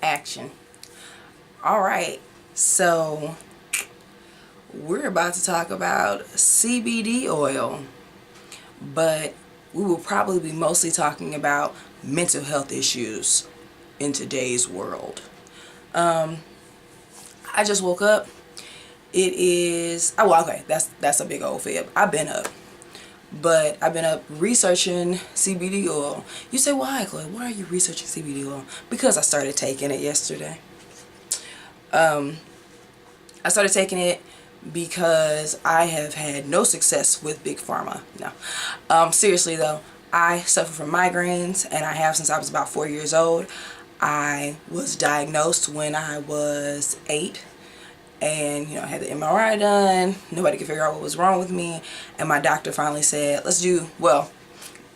action. All right, so we're about to talk about CBD oil, but we will probably be mostly talking about mental health issues in today's world. I just woke up. It is, oh, well, okay, that's a big old fib. I've been up, but I've been up researching CBD oil. You say, why, Chloe? Why are you researching CBD oil? Because I started taking it yesterday. I started taking it because I have had no success with Big Pharma. No. Seriously though, I suffer from migraines, and I have since I was about 4 years old. I was diagnosed when I was 8, and I had the MRI done. Nobody could figure out what was wrong with me, and my doctor finally said, let's do, well,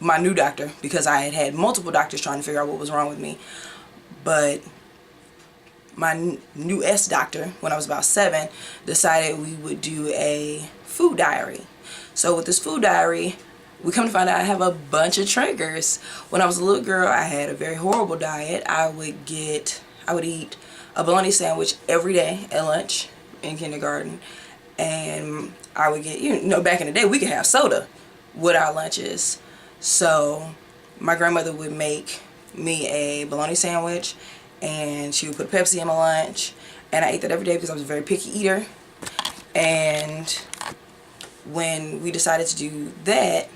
my new doctor, because I had had multiple doctors trying to figure out what was wrong with me, but my new doctor, when I was about 7, decided we would do a food diary. So with this food diary, we come to find out I have a bunch of triggers. When I was a little girl, I had a very horrible diet. I would eat a bologna sandwich every day at lunch in kindergarten, and I would get, back in the day, we could have soda with our lunches. So my grandmother would make me a bologna sandwich, and she would put Pepsi in my lunch, and I ate that every day because I was a very picky eater. And when we decided to do that,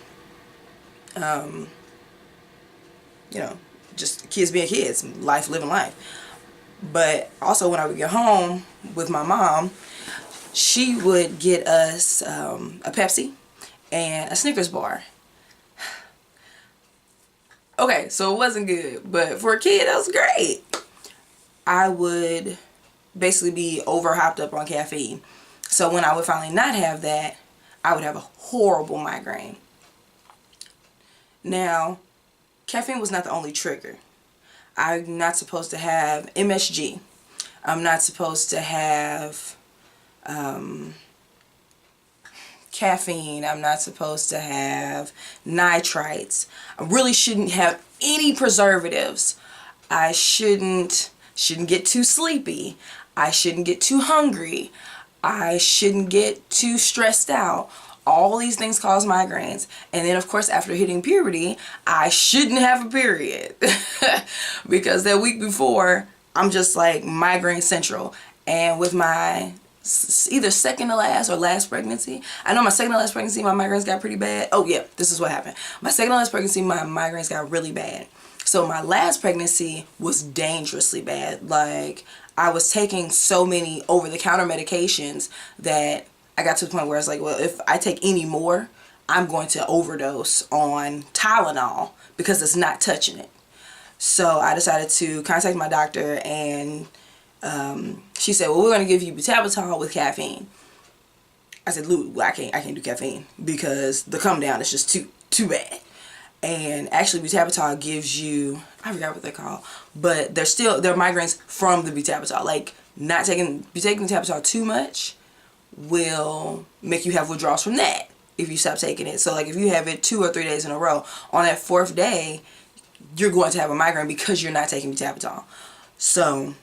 just kids being kids, living life. But also when I would get home with my mom, she would get us a Pepsi and a Snickers bar. Okay, so it wasn't good, but for a kid, that was great. I would basically be over hopped up on caffeine. So when I would finally not have that, I would have a horrible migraine. Now, caffeine was not the only trigger. I'm not supposed to have MSG. I'm not supposed to have caffeine. I'm not supposed to have nitrites. I really shouldn't have any preservatives. I shouldn't get too sleepy. I shouldn't get too hungry. I shouldn't get too stressed out. All these things cause migraines. And then of course after hitting puberty, I shouldn't have a period. Because that week before, I'm just like migraine central. And with my either second to last or last pregnancy, I know my second to last pregnancy, my migraines got pretty bad. Oh yeah, this is what happened. My second to last pregnancy, my migraines got really bad. So my last pregnancy was dangerously bad. Like, I was taking so many over-the-counter medications that I got to the point where I was like, well, if I take any more, I'm going to overdose on Tylenol because it's not touching it. So I decided to contact my doctor, and she said, well, we're going to give you butalbital with caffeine. I said, Lou, I can't do caffeine because the come down is just too bad. And actually butalbital gives you, I forgot what they're called, but they're migraines from the butalbital. Like, taking butalbital too much will make you have withdrawals from that if you stop taking it. So like if you have it 2 or 3 days in a row, on that 4th day, you're going to have a migraine because you're not taking butalbital. So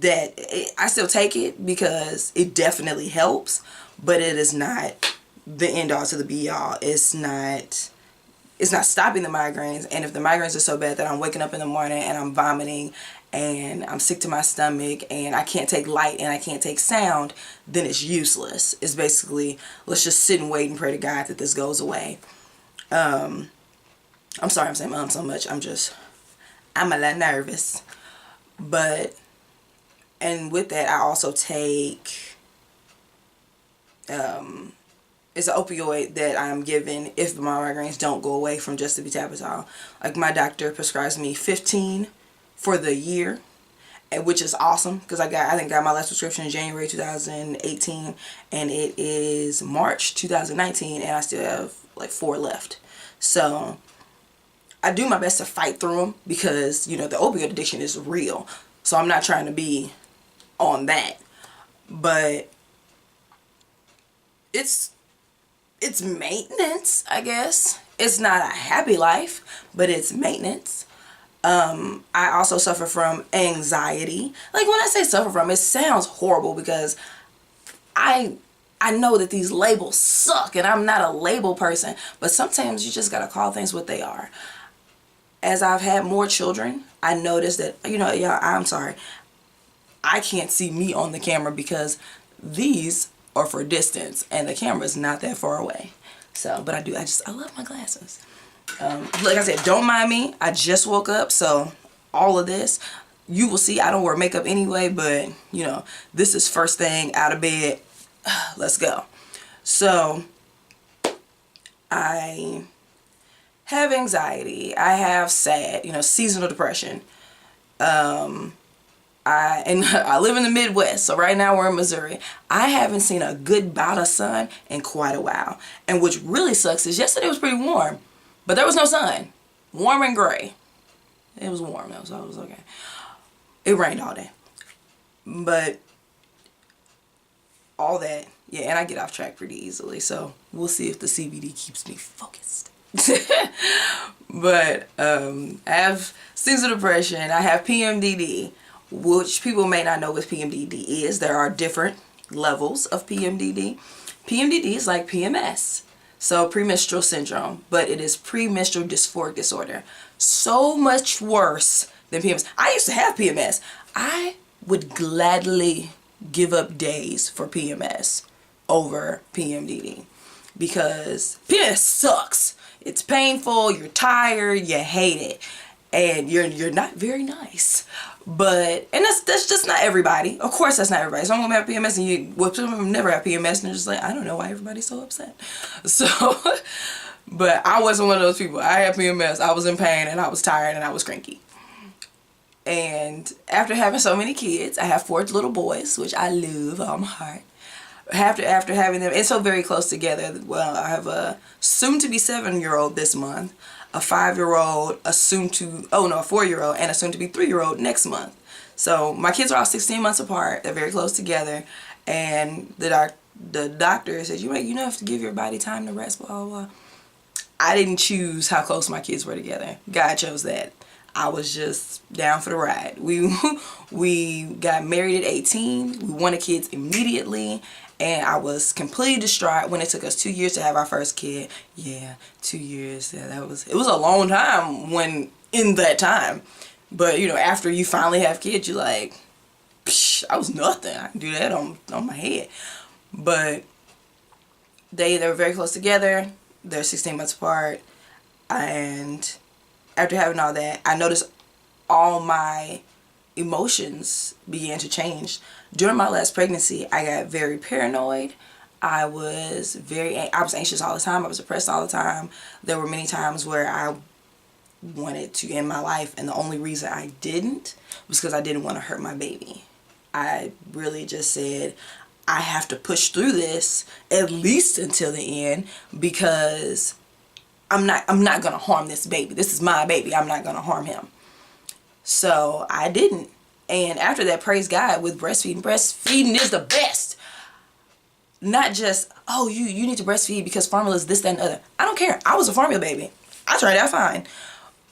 I still take it because it definitely helps, but it is not the end all to the be all. It's not stopping the migraines. And if the migraines are so bad that I'm waking up in the morning and I'm vomiting and I'm sick to my stomach and I can't take light and I can't take sound, then it's useless. It's basically, let's just sit and wait and pray to God that this goes away. I'm sorry I'm saying so much. I'm a lot nervous. But, and with that, I also take, it's an opioid that I'm given if my migraines don't go away from just the butalbital. Like, my doctor prescribes me 15 for the year, which is awesome because I think got my last prescription in January 2018, and it is March 2019, and I still have like 4 left. So I do my best to fight through them because the opioid addiction is real. So I'm not trying to be on that, but it's maintenance, I guess. It's not a happy life, but it's maintenance. I also suffer from anxiety. Like, when I say suffer from, it sounds horrible because I know that these labels suck and I'm not a label person, but sometimes you just gotta call things what they are. As I've had more children, I noticed that, yeah, I'm sorry, I can't see me on the camera because these are for distance and the camera's not that far away. So, but I love my glasses. Like I said, don't mind me. I just woke up, so all of this, you will see I don't wear makeup anyway, but this is first thing out of bed. Let's go. So, I have anxiety. I have seasonal depression. I live in the Midwest, so right now we're in Missouri. I haven't seen a good bout of sun in quite a while. And which really sucks is yesterday was pretty warm, but there was no sun. Warm and gray. It was warm though, so it was okay. It rained all day. But all that, yeah, and I get off track pretty easily, so we'll see if the CBD keeps me focused. But I have seasonal depression. I have PMDD, which people may not know what PMDD is. There are different levels of PMDD. PMDD is like PMS, so premenstrual syndrome, but it is premenstrual dysphoric disorder. So much worse than PMS. I used to have PMS. I would gladly give up days for PMS over PMDD because PMS sucks. It's painful, you're tired, you hate it, and you're not very nice. But, and that's just not everybody. Of course that's not everybody. Some women have PMS and some of them never have PMS and they're just like, I don't know why everybody's so upset. So, but I wasn't one of those people. I had PMS, I was in pain and I was tired and I was cranky. And after having so many kids, I have 4 little boys, which I love all my heart. After having them, and so very close together. Well, I have a soon-to-be 7-year-old this month, a 5-year-old, a 4-year-old, and a soon-to-be 3-year-old next month. So my kids are all 16 months apart. They're very close together, and the doctor said, you have to give your body time to rest, blah, blah, blah. I didn't choose how close my kids were together. God chose that. I was just down for the ride. We got married at 18. We wanted kids immediately. And I was completely distraught when it took us 2 years to have our first kid. Yeah, 2 years. Yeah, it was a long time in that time. But, after you finally have kids, you're like, psh, I was nothing. I can do that on my head. But they were very close together. They're 16 months apart. And after having all that, I noticed all my emotions began to change. During my last pregnancy, I got very paranoid. I was anxious all the time. I was depressed all the time. There were many times where I wanted to end my life, and the only reason I didn't was because I didn't want to hurt my baby. I really just said, I have to push through this at least until the end because I'm not going to harm this baby. This is my baby. I'm not going to harm him. So I didn't. And after that, praise God, with breastfeeding is the best. Not just, oh, you need to breastfeed because formula is this, that, and the other. I don't care. I was a formula baby. I tried out fine.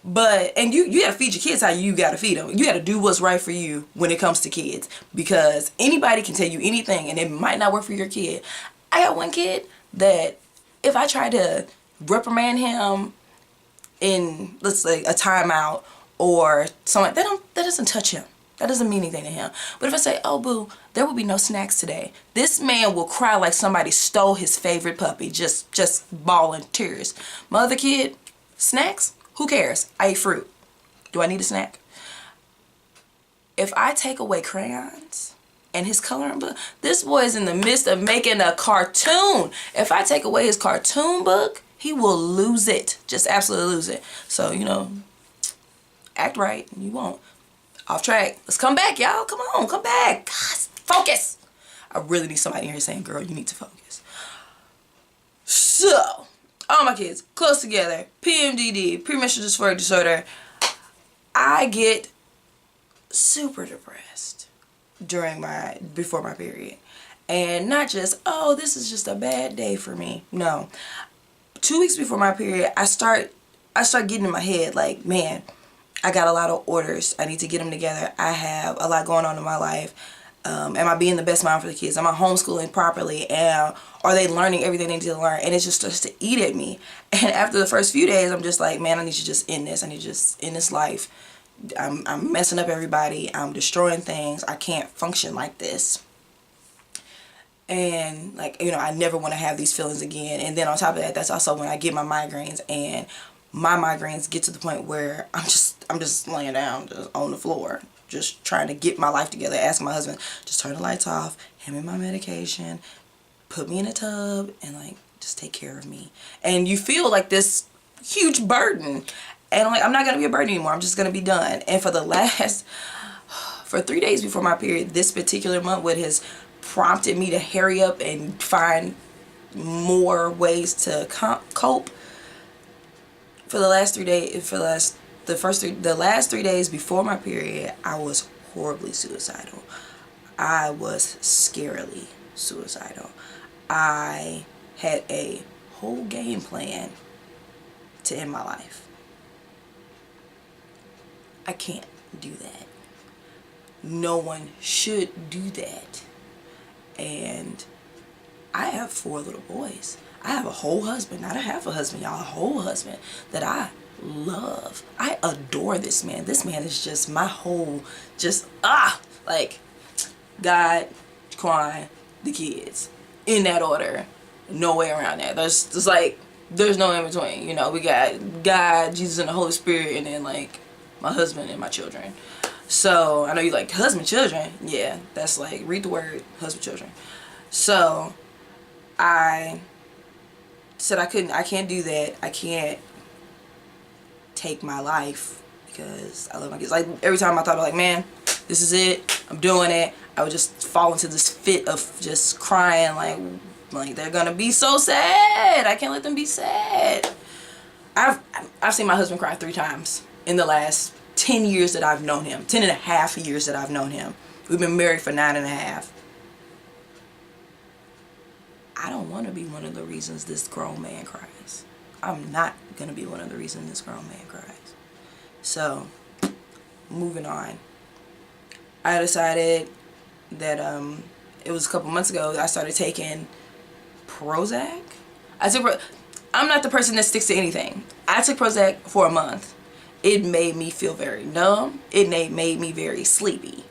But, and you got to feed your kids how you got to feed them. You got to do what's right for you when it comes to kids. Because anybody can tell you anything and it might not work for your kid. I got one kid that if I try to reprimand him in, let's say, a timeout or something, that doesn't touch him. That doesn't mean anything to him. But if I say, oh, boo, there will be no snacks today, this man will cry like somebody stole his favorite puppy, just bawling tears. My other kid, snacks? Who cares? I ate fruit. Do I need a snack? If I take away crayons and his coloring book, this boy is in the midst of making a cartoon. If I take away his cartoon book, he will lose it. Just absolutely lose it. So, act right. You won't. Off track. Let's come back, y'all. Come on, come back. God, focus. I really need somebody in here saying, girl, you need to focus. So, all my kids, close together, PMDD, premenstrual dysphoric disorder. I get super depressed before my period. And not just, oh, this is just a bad day for me. No. 2 weeks before my period, I start getting in my head like, man, I got a lot of orders. I need to get them together. I have a lot going on in my life. Am I being the best mom for the kids? Am I homeschooling properly? And are they learning everything they need to learn? And it just starts to eat at me. And after the first few days, I'm just like, man, I need to just end this. I need to just end this life. I'm messing up everybody. I'm destroying things. I can't function like this. And like, you know, I never want to have these feelings again. And then on top of that, that's also when I get my migraines, and my migraines get to the point where I'm just laying down just on the floor, just trying to get my life together, asking my husband, just turn the lights off, hand me my medication, put me in a tub, and like, just take care of me. And you feel like this huge burden. And I'm like, I'm not going to be a burden anymore. I'm just going to be done. And for 3 days before my period, this particular month, what has prompted me to hurry up and find more ways to cope. For the last 3 days, the last 3 days before my period, I was horribly suicidal. I was scarily suicidal. I had a whole game plan to end my life. I can't do that. No one should do that. And I have 4 little boys. I have a whole husband, not a half a husband, y'all, a whole husband that I love. I adore this man. This man is just my whole, like God, Quan, the kids, in that order. No way around that. There's no in between. You know, we got God, Jesus, and the Holy Spirit, and then like my husband and my children. So I know you like husband, children. Yeah, that's like, read the word, husband, children. So I said I can't do that. I can't take my life because I love my kids. Like, every time I thought, like, man, this is it, I'm doing it, I would just fall into this fit of just crying, like they're gonna be so sad. I can't let them be sad. I've seen my husband cry 3 times in the last 10 years that I've known him. 10 and a half years that I've known him. We've been married for 9 and a half. I don't want to be one of the reasons this grown man cries. I'm not going to be one of the reasons this grown man cries. So, moving on. I decided that it was a couple months ago that I started taking Prozac. I'm not the person that sticks to anything. I took Prozac for a month. It made me feel very numb. It made me very sleepy.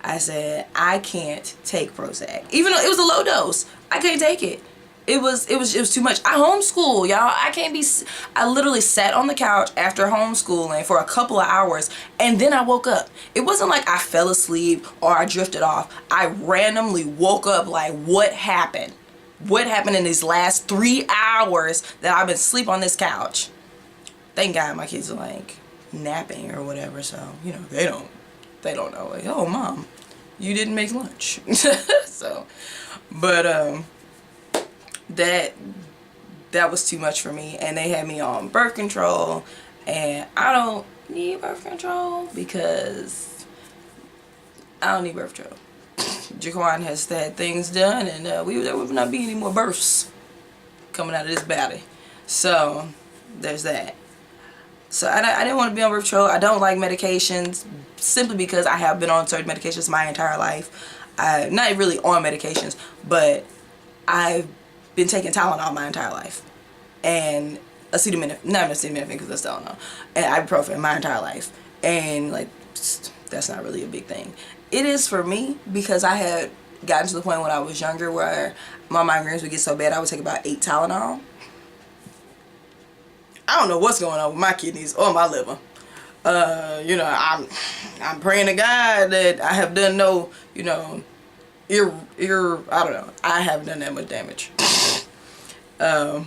I said, I can't take Prozac. Even though it was a low dose, I can't take it. It was too much. I homeschool, y'all. I literally sat on the couch after homeschooling for a couple of hours, and then I woke up. It wasn't like I fell asleep or I drifted off. I randomly woke up like, what happened? What happened in these last 3 hours that I've been asleep on this couch? Thank God my kids are like napping or whatever, so you know they don't know, like, oh mom, you didn't make lunch. So but that was too much for me, and they had me on birth control, and I don't need birth control because I don't need birth control. Jaquan has had things done, and there will not be any more births coming out of this body. So there's that. So I didn't want to be on birth control. I don't like medications simply because I have been on certain medications my entire life. Not really on medications, but I've been taking Tylenol my entire life. And acetaminophen, not acetaminophen because I still don't know, and ibuprofen my entire life. And like, that's not really a big thing. It is for me because I had gotten to the point when I was younger where my migraines would get so bad I would take about 8 Tylenol. I don't know what's going on with my kidneys or my liver. You know, I'm praying to God that I have done no, you know, I don't know. I haven't done that much damage. And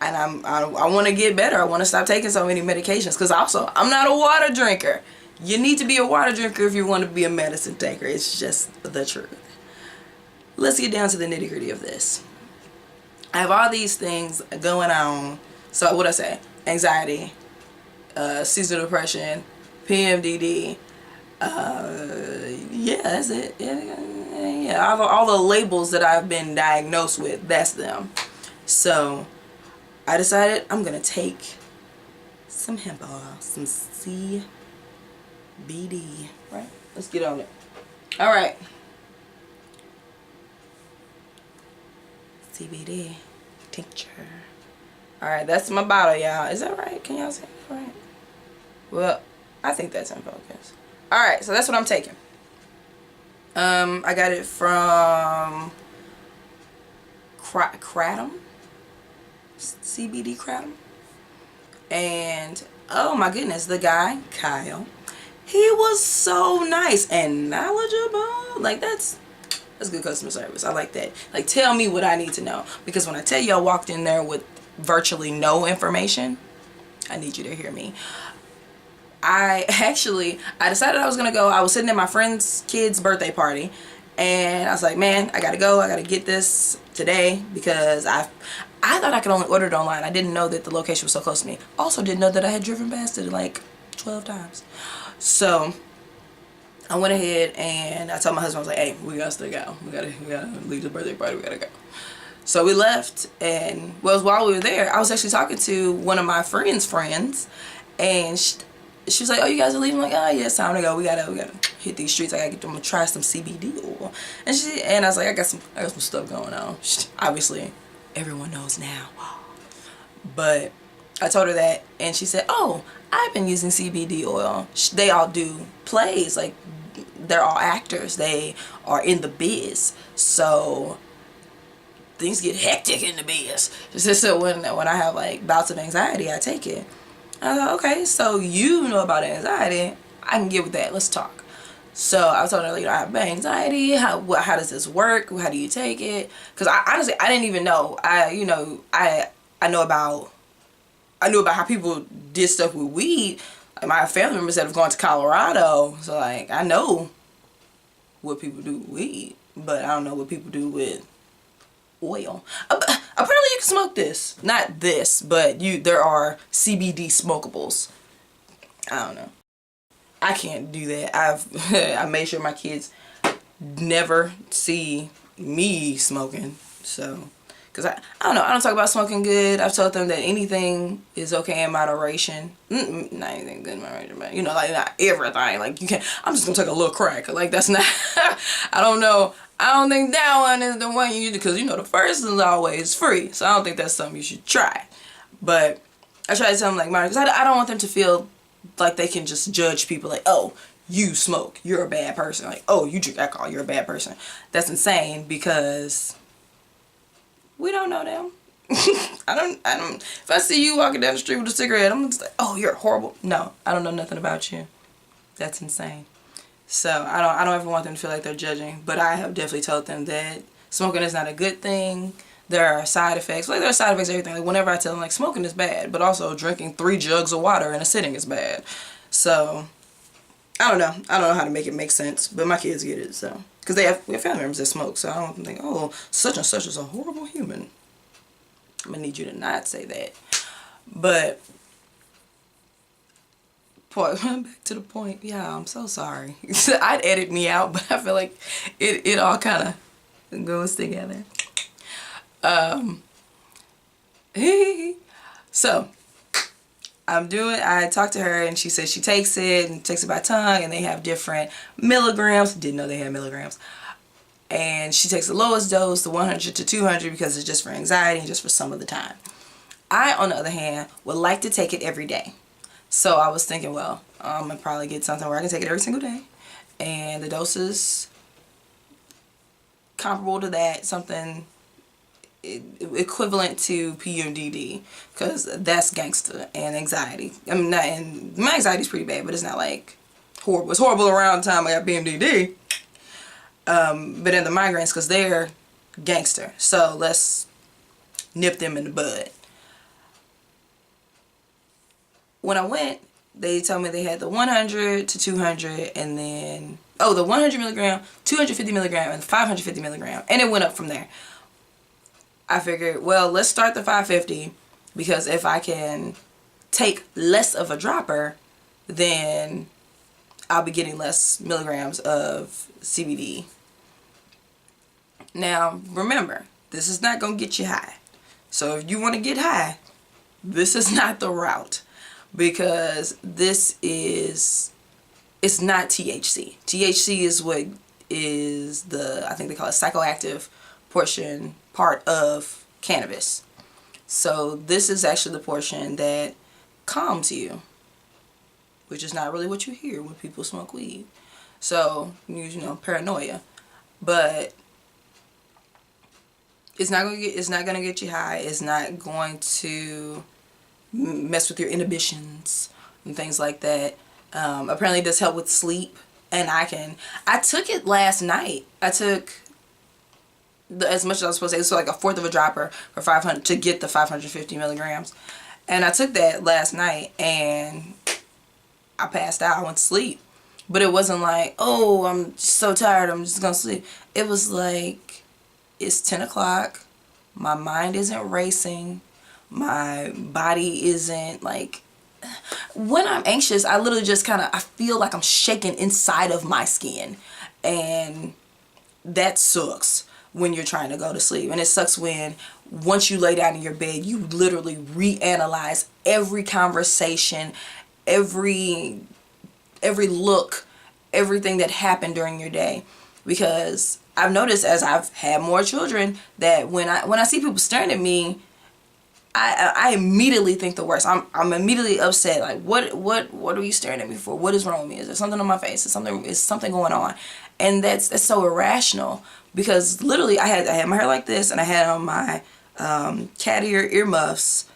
I want to get better. I want to stop taking so many medications because also I'm not a water drinker. You need to be a water drinker if you want to be a medicine taker. It's just the truth. Let's get down to the nitty gritty of this. I have all these things going on. So what I say? Anxiety, seasonal depression, PMDD. Yeah, that's it. Yeah, all the labels that I've been diagnosed with, that's them. So I decided I'm gonna take some hemp oil, some CBD, right? Let's get on it. All right. CBD tincture. All right, that's my bottle, y'all. Is that right? Can y'all say that right? Well, I think that's in focus. All right, so that's what I'm taking. I got it from Kratom, CBD Kratom. And oh my goodness, the guy, Kyle, he was so nice and knowledgeable. Like, that's good customer service. I like that. Like, tell me what I need to know. Because when I tell you I walked in there with virtually no information, I need you to hear me. I decided I was going to go. I was sitting at my friend's kid's birthday party. And I was like, man, I got to go. I got to get this today. Because I thought I could only order it online. I didn't know that the location was so close to me. Also didn't know that I had driven past it like 12 times. So I went ahead and I told my husband, I was like, hey, we gotta go. We gotta leave the birthday party. We gotta go. So we left, and while we were there, I was actually talking to one of my friend's friends, and she was like, oh, you guys are leaving? I'm like, oh yeah, it's time to go. We gotta hit these streets. I gotta get them to try some CBD oil. And I was like, I got some stuff going on. Obviously, everyone knows now. But I told her that, and she said, oh, I've been using CBD oil. They all do plays, like they're all actors. They are in the biz, so things get hectic in the biz. So when I have like bouts of anxiety, I take it. I thought, okay, so you know about anxiety, I can get with that. Let's talk. So I told her, like, I have anxiety. How does this work? How do you take it? Because I didn't even know. I knew about how people did stuff with weed. Like, my family members that have gone to Colorado, so like I know what people do with weed, but I don't know what people do with oil. Apparently you can smoke this. Not this, but there are CBD smokables. I don't know. I can't do that. I made sure my kids never see me smoking. So, because I don't know. I don't talk about smoking good. I've told them that anything is okay in moderation. Not anything good in moderation, but like not everything. Like, you can't. I'm just gonna take a little crack. Like, that's not. I don't know. I don't think that one is the one you do, because the first is always free. So I don't think that's something you should try. But I try to tell them, like, because I don't want them to feel like they can just judge people like, oh, you smoke, you're a bad person. Like, oh, you drink alcohol, you're a bad person. That's insane, because we don't know them. I don't, if I see you walking down the street with a cigarette, I'm just like, oh, you're horrible. No, I don't know nothing about you. That's insane. So I don't ever want them to feel like they're judging, but I have definitely told them that smoking is not a good thing. There are side effects. Like, there are side effects to everything. Like, whenever I tell them, like, smoking is bad, but also drinking 3 jugs of water in a sitting is bad. So I don't know. I don't know how to make it make sense, but my kids get it. So, because we have family members that smoke, so I don't want them to think, oh, such and such is a horrible human. I'm gonna need you to not say that. But back to the point. Yeah, I'm so sorry. I'd edit me out, but I feel like it all kind of goes together. So I talked to her, and she said she takes it and takes it by tongue, and they have different milligrams. Didn't know they had milligrams. And she takes the lowest dose, the 100 to 200, because it's just for anxiety and just for some of the time. I, on the other hand, would like to take it every day. So I was thinking, well, I'm going to probably get something where I can take it every single day. And the doses comparable to that, something equivalent to PMDD, because that's gangster and anxiety. I mean, and my anxiety is pretty bad, but it's not like horrible. It's horrible around the time I got PMDD. But in the migraines, because they're gangster. So let's nip them in the bud. When I went, they told me they had the 100 to 200, and then, the 100 milligram, 250 milligram, and 550 milligram. And it went up from there. I figured, well, let's start the 550, because if I can take less of a dropper, then I'll be getting less milligrams of CBD. Now, remember, this is not going to get you high. So if you want to get high, this is not the route. because it's not THC. THC is what is I think they call it psychoactive part of cannabis. So this is actually the portion that calms you, which is not really what you hear when people smoke weed. So, paranoia. But it's not gonna get you high. It's not going to mess with your inhibitions and things like that. Apparently it does help with sleep. And I took it last night. I took as much as I was supposed to. So like a fourth of a dropper for 500 to get the 550 milligrams. And I took that last night and I passed out. I went to sleep. But it wasn't like, oh, I'm so tired, I'm just gonna sleep. It was like, it's 10 o'clock. My mind isn't racing. My body isn't like, when I'm anxious, I literally just I feel like I'm shaking inside of my skin. And that sucks when you're trying to go to sleep. And it sucks when, once you lay down in your bed, you literally reanalyze every conversation, every look, everything that happened during your day. Because I've noticed as I've had more children that when I see people staring at me, I immediately think the worst. I'm immediately upset. Like, what are you staring at me for? What is wrong with me? Is there something on my face? Is something going on? And that's so irrational, because literally I had my hair like this, and I had on my cat earmuffs,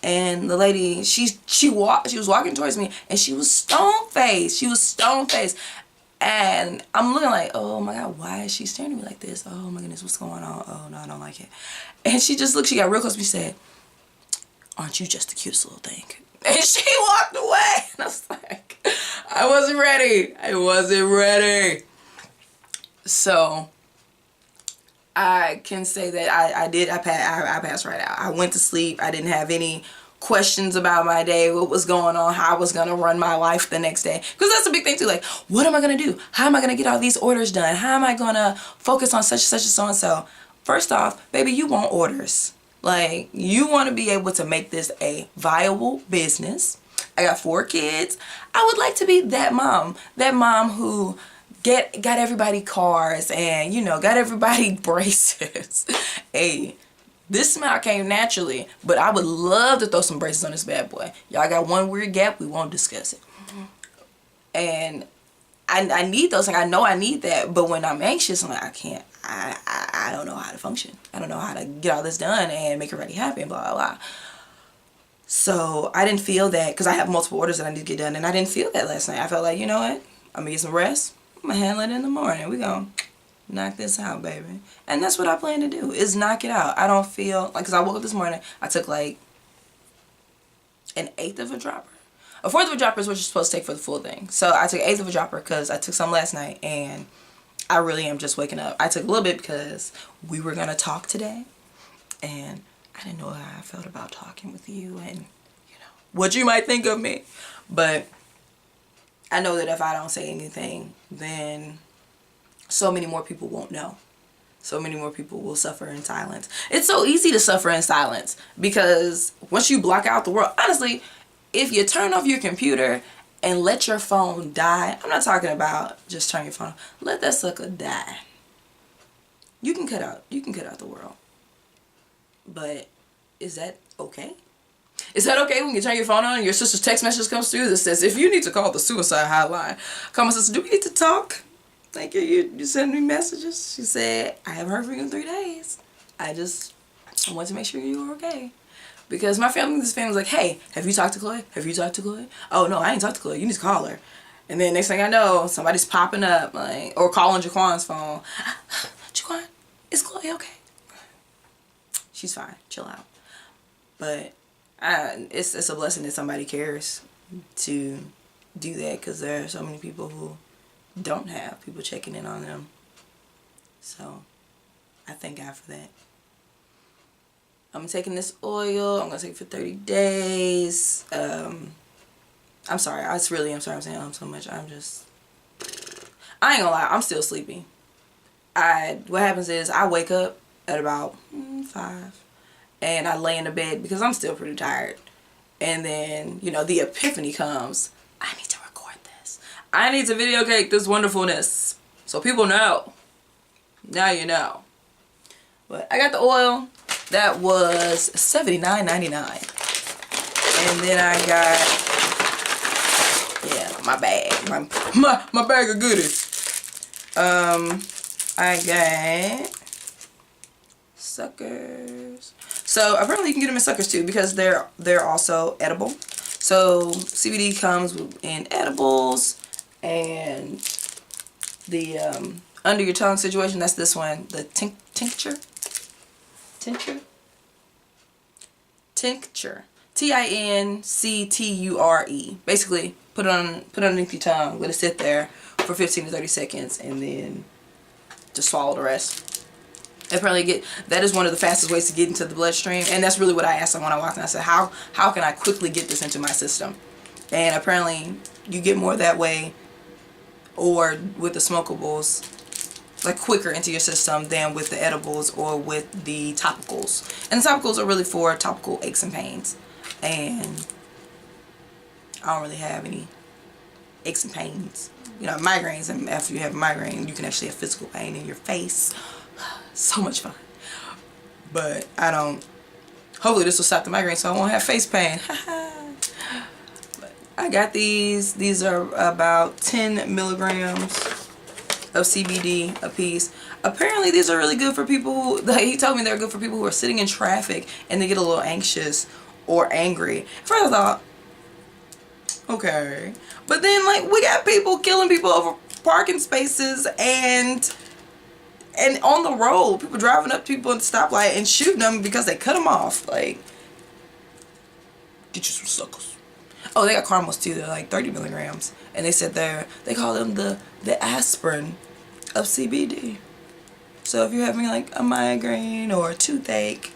and the lady she was walking towards me, and she was stone faced. And I'm looking like, oh my God, why is she staring at me like this? Oh my goodness, what's going on? Oh no, I don't like it. And she got real close to me, said, aren't you just the cutest little thing? And she walked away. And I was like, I wasn't ready. So I can say that I passed right out. I went to sleep. I didn't have any questions about my day, what was going on, how I was going to run my life the next day. Because that's a big thing too. Like, what am I going to do? How am I going to get all these orders done? How am I going to focus on such and such and so and so? First off, baby, you want orders. Like, you want to be able to make this a viable business. I got 4 kids. I would like to be that mom who got everybody cars and, got everybody braces. Hey, this smile came naturally, but I would love to throw some braces on this bad boy. Y'all got one weird gap, we won't discuss it. And I need those, like, I know I need that, but when I'm anxious, I'm like, I don't know how to function. I don't know how to get all this done and make everybody happy and blah, blah, blah. So I didn't feel that, because I have multiple orders that I need to get done, and I didn't feel that last night. I felt like, you know what? I'm going to get some rest. I'm going to handle it in the morning. We're going to knock this out, baby. And that's what I plan to do, is knock it out. I don't feel, like, because I woke up this morning, I took like an eighth of a dropper. A fourth of a dropper is what you're supposed to take for the full thing. So I took an eighth of a dropper because I took some last night, and I really am just waking up. I took a little bit because we were going to talk today, and I didn't know how I felt about talking with you and, what you might think of me. But I know that if I don't say anything, then so many more people won't know. So many more people will suffer in silence. It's so easy to suffer in silence, because once you block out the world, honestly, if you turn off your computer and let your phone die, I'm not talking about just turn your phone off. Let that sucker die. You can cut out the world. But is that okay? Is that okay when you turn your phone on and your sister's text message comes through that says, if you need to call the suicide hotline, call my sister, do we need to talk? Thank you. You send me messages. She said, I haven't heard from you in 3 days. I want to make sure you were okay. Because my family's like, hey, have you talked to Chloe? Have you talked to Chloe? Oh, no, I ain't talked to Chloe. You need to call her. And then next thing I know, somebody's popping up, like, or calling Jaquan's phone. Jaquan, is Chloe okay? She's fine. Chill out. But it's a blessing that somebody cares to do that, because there are so many people who don't have people checking in on them. So I thank God for that. I'm taking this oil. I'm going to take it for 30 days. I'm sorry. I'm sorry I'm saying so much. I ain't going to lie. I'm still sleepy. What happens is I wake up at about 5. And I lay in the bed because I'm still pretty tired. And then, you know, the epiphany comes. I need to record this. I need to videotape this wonderfulness so people know. Now you know. But I got the oil. That was $79.99. And then I got, yeah, my bag. My bag of goodies. I got suckers. So apparently you can get them in suckers too, because they're also edible. So CBD comes in edibles, and the under your tongue situation, that's this one, the tincture. TINCTURE. Basically, put it underneath your tongue, let it sit there for 15 to 30 seconds, and then just swallow the rest. Apparently that is one of the fastest ways to get into the bloodstream, and that's really what I asked them when I walked in. I said, how can I quickly get this into my system? And apparently you get more that way, or with the smokables, like quicker into your system than with the edibles or with the topicals. And the topicals are really for topical aches and pains, and I don't really have any aches and pains. You know, migraines, and after you have a migraine, you can actually have physical pain in your face. So much fun. But I don't, hopefully this will stop the migraine so I won't have face pain. But I got these. These are about 10 milligrams of CBD a piece. Apparently these are really good for people who, like, he told me they're good for people who are sitting in traffic and they get a little anxious or angry. First I thought, okay. But then, like, we got people killing people over parking spaces and on the road, people driving up to people at the stoplight and shooting them because they cut them off. Like, get you some suckers. Oh, they got caramels too. They're like 30 milligrams, and they said they call them the aspirin of CBD. So if you're having like a migraine or a toothache,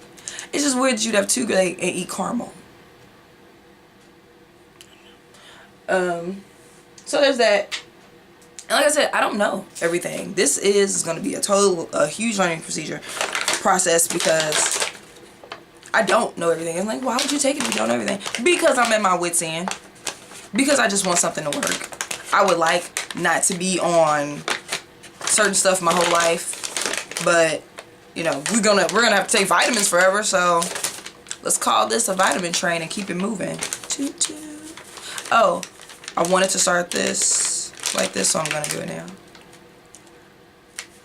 it's just weird that you'd have toothache and eat caramel. So there's that. And like I said, I don't know everything. This is going to be a huge learning process, because I don't know everything. I'm like, why would you take it if you don't know everything? Because I'm at my wit's end. Because I just want something to work. I would like not to be on certain stuff my whole life, but you know, we're gonna have to take vitamins forever. So let's call this a vitamin train and keep it moving. Toot toot. Oh, I wanted to start this like this, so I'm gonna do it now.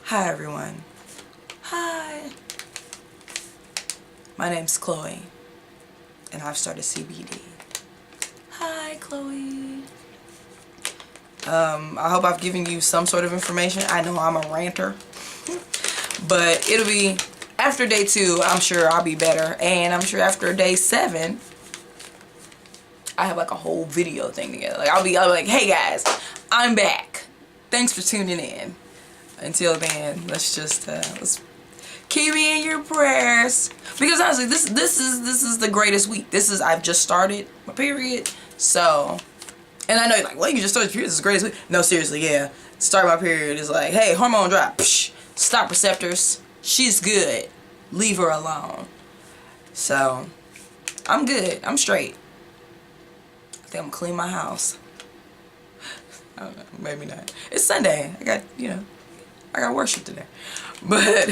Hi everyone. Hi. My name's Chloe, and I've started CBD. Hi Chloe. I hope I've given you some sort of information. I know I'm a ranter, but it'll be after day 2. I'm sure I'll be better, and I'm sure after day 7 I have like a whole video thing together. Like I'll be like, hey guys, I'm back. Thanks for tuning in. Until then, let's just let's keep me in your prayers, because honestly, this is the greatest week. I've just started my period, so, and I know you're like, well, you just started your period. This is the greatest week. No, seriously, yeah. Start my period is like, hey, hormone drop. Psh, stop receptors. She's good. Leave her alone. So, I'm good. I'm straight. I think I'm gonna clean my house. I don't know, maybe not. It's Sunday. I got worship today. But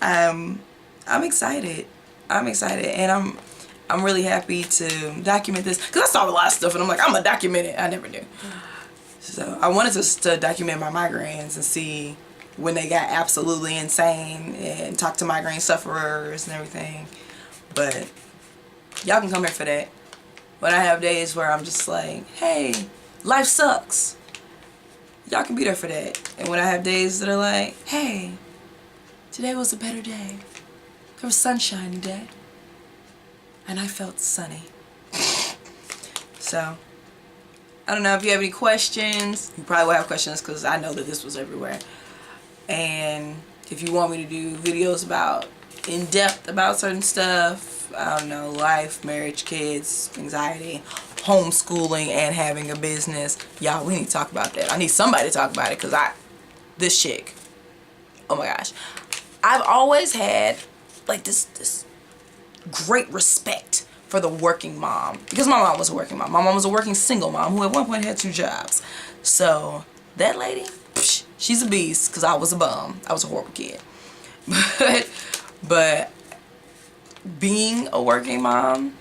I'm excited. I'm excited, and I'm really happy to document this, because I saw a lot of stuff and I'm like, I'm gonna document it. I never do. So I wanted to document my migraines and see when they got absolutely insane and talk to migraine sufferers and everything. But y'all can come here for that. When I have days where I'm just like, hey, life sucks, y'all can be there for that. And when I have days that are like, hey, today was a better day. It was a sunshiny day. And I felt sunny. So, I don't know if you have any questions. You probably will have questions, because I know that this was everywhere. And if you want me to do videos about in depth about certain stuff, I don't know, life, marriage, kids, anxiety, homeschooling, and having a business, y'all, we need to talk about that. I need somebody to talk about it, because this chick, oh my gosh, I've always had like this great respect for the working mom, because my mom was a working mom. My mom was a working single mom who at one point had 2 jobs. So that lady, she's a beast, because I was a bum. I was a horrible kid. But being a working mom,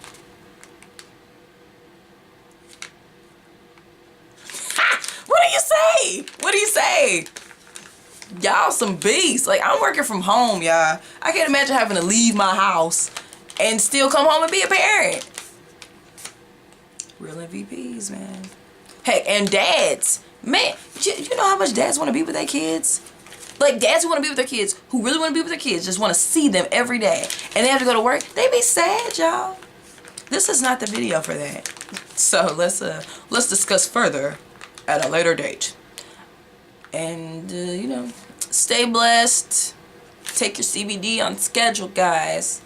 what do you say? What do you say? Y'all some beasts. Like, I'm working from home, y'all. I can't imagine having to leave my house and still come home and be a parent. Real MVPs, man. Hey, and dads. Man, you know how much dads want to be with their kids? Like, dads who want to be with their kids, who really want to be with their kids, just want to see them every day. And they have to go to work. They be sad, y'all. This is not the video for that. So let's discuss further at a later date. And, you know, stay blessed. Take your CBD on schedule, guys.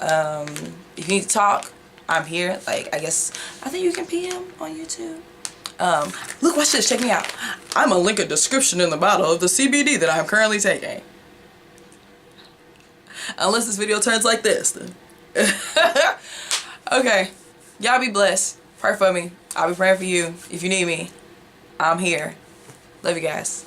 If you need to talk, I'm here. Like, I think you can PM on YouTube. Look, watch this. Check me out. I'm gonna link a description in the bottle of the CBD that I'm currently taking. Unless this video turns like this, then. Okay. Y'all be blessed. Pray for me. I'll be praying for you. If you need me, I'm here. Love you guys.